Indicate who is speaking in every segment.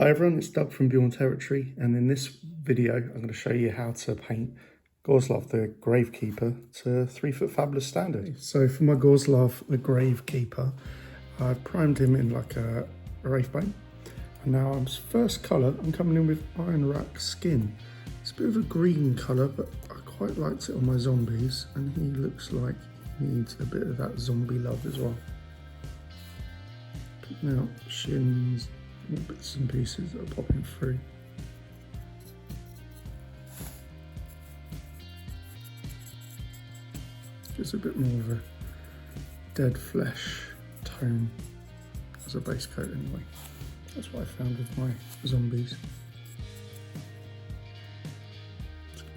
Speaker 1: Hi everyone, it's Doug from Beyond Territory, and in this video I'm going to show you how to paint Gorslav the Gravekeeper to 3 foot fabulous standard. So for my Gorslav the Gravekeeper, I've primed him in like a wraithbone, and now I'm first colour, I'm coming in with Iron Rack Skin. It's a bit of a green colour, but I quite liked it on my zombies, and he looks like he needs a bit of that zombie love as well. Picking out shins, bits and pieces that are popping through. Gives a bit more of a dead flesh tone as a base coat anyway. That's what I found with my zombies.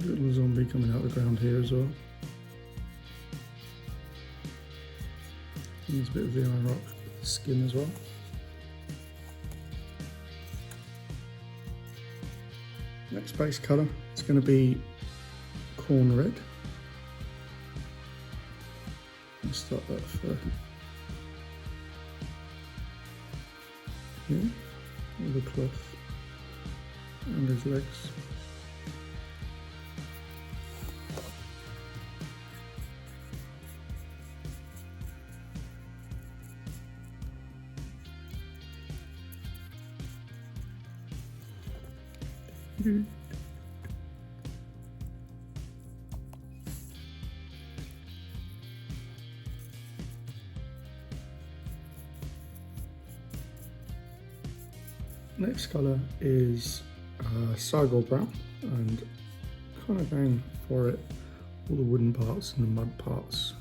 Speaker 1: A little zombie coming out of the ground here as well. Needs a bit of the iron rock skin as well. Next base colour, it's going to be corn red. Let's start that for here, with the cloth and his legs. Next colour is Cygor brown, and kind of going for it, all the wooden parts and the mud parts.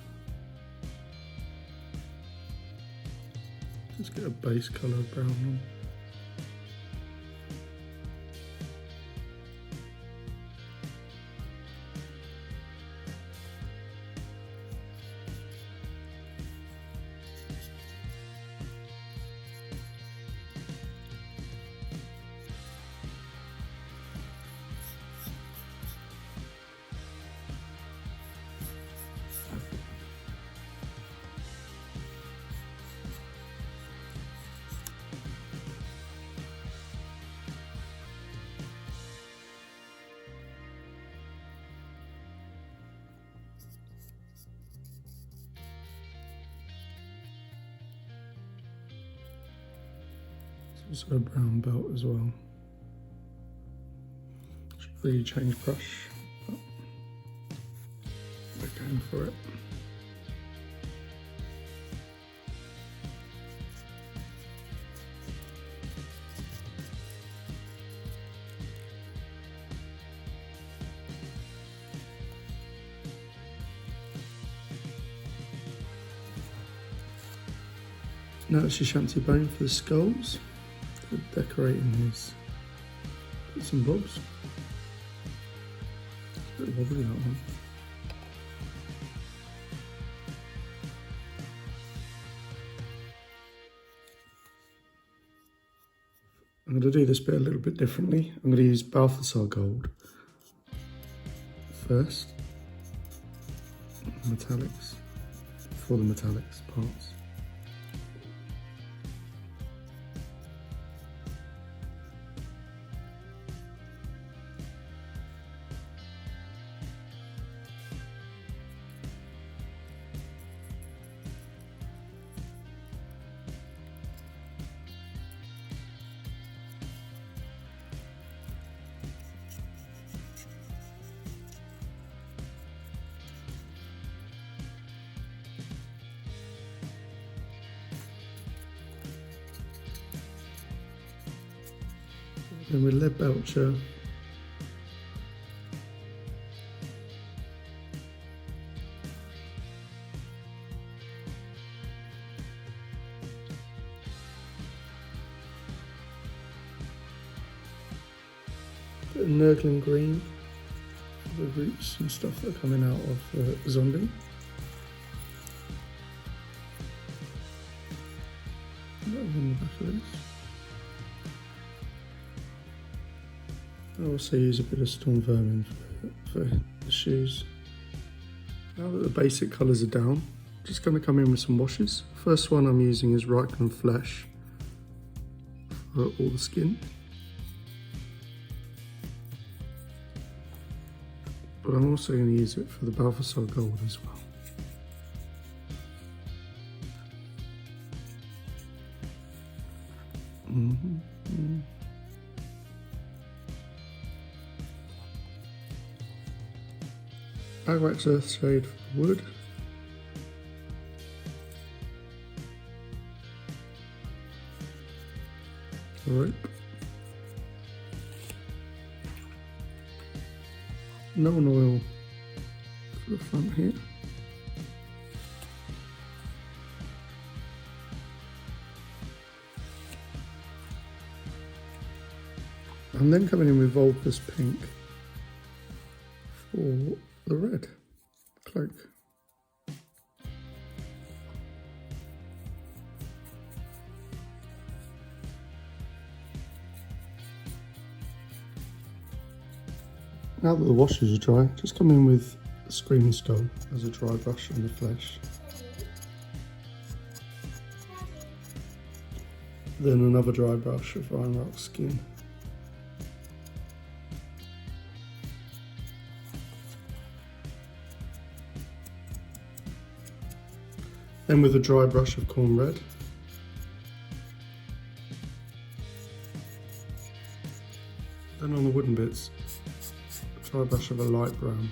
Speaker 1: Just get a base colour of brown on. Also a brown belt as well. Should really change brush, but we're going for it. Now it's your shanty bone for the skulls. Decorating his bits and bobs. It's a bit wobbly, that one. I'm going to do this bit a little bit differently. I'm going to use Balthasar gold first, metallics, for the metallics parts. Then with lead belcher, bit of Nurgling green for the roots and stuff that are coming out of the zombie. That was on the back of this. I also use a bit of Storm Vermin for the shoes. Now that the basic colours are down, just going to come in with some washes. First one I'm using is Reikland Flesh for all the skin. but I'm also going to use it for the Balthasar gold as well. Bagwax Earthshade for wood. Rope. No oil for the front here. And then coming in with Vulpus Pink for the red cloak. Now that the washes are dry, just come in with the Screaming Skull as a dry brush on the flesh. Then another dry brush of Iron Rock skin. Then with a dry brush of Corn Red. Then on the wooden bits, a dry brush of a light brown.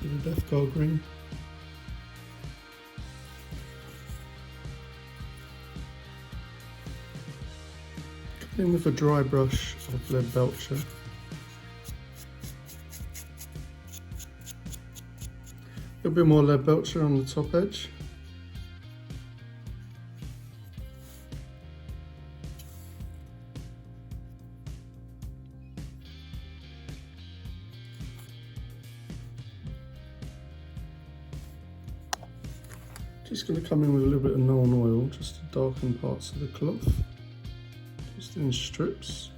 Speaker 1: With a Death Guard green. In with a dry brush of Lead Belcher. A little bit more Lead Belcher on the top edge. Just going to come in with a little bit of Nuln Oil just to darken parts of the cloth. Just in strips.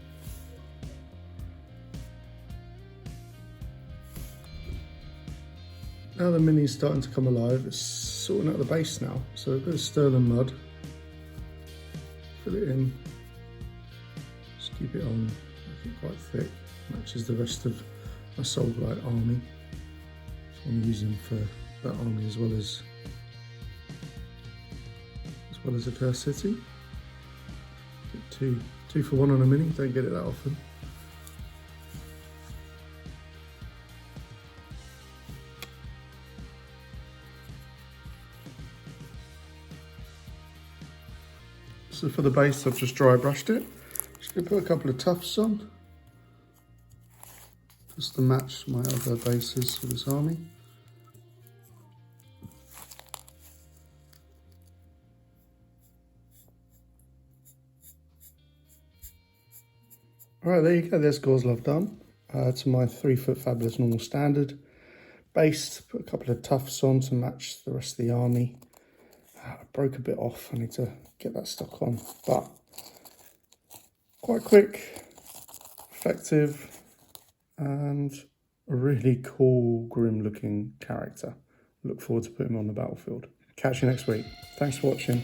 Speaker 1: Now the mini's starting to come alive, it's sorting out the base now. So a bit of Sterling Mud, fill it in, just keep it on, make it quite thick, matches the rest of my Soulblight army. So I'm using for that army as well as a Cursed City. Two for one on a mini, don't get it that often. So for the base, I've just dry brushed it. Just gonna put a couple of tufts on, just to match my other bases for this army. Alright, there you go, there's Gorslav done. To my 3 foot Fabulous normal standard. Base, put a couple of tufts on to match the rest of the army. I broke a bit off, I need to get that stuck on. But quite quick, effective, and a really cool, grim looking character. Look forward to putting him on the battlefield. Catch you next week. Thanks for watching.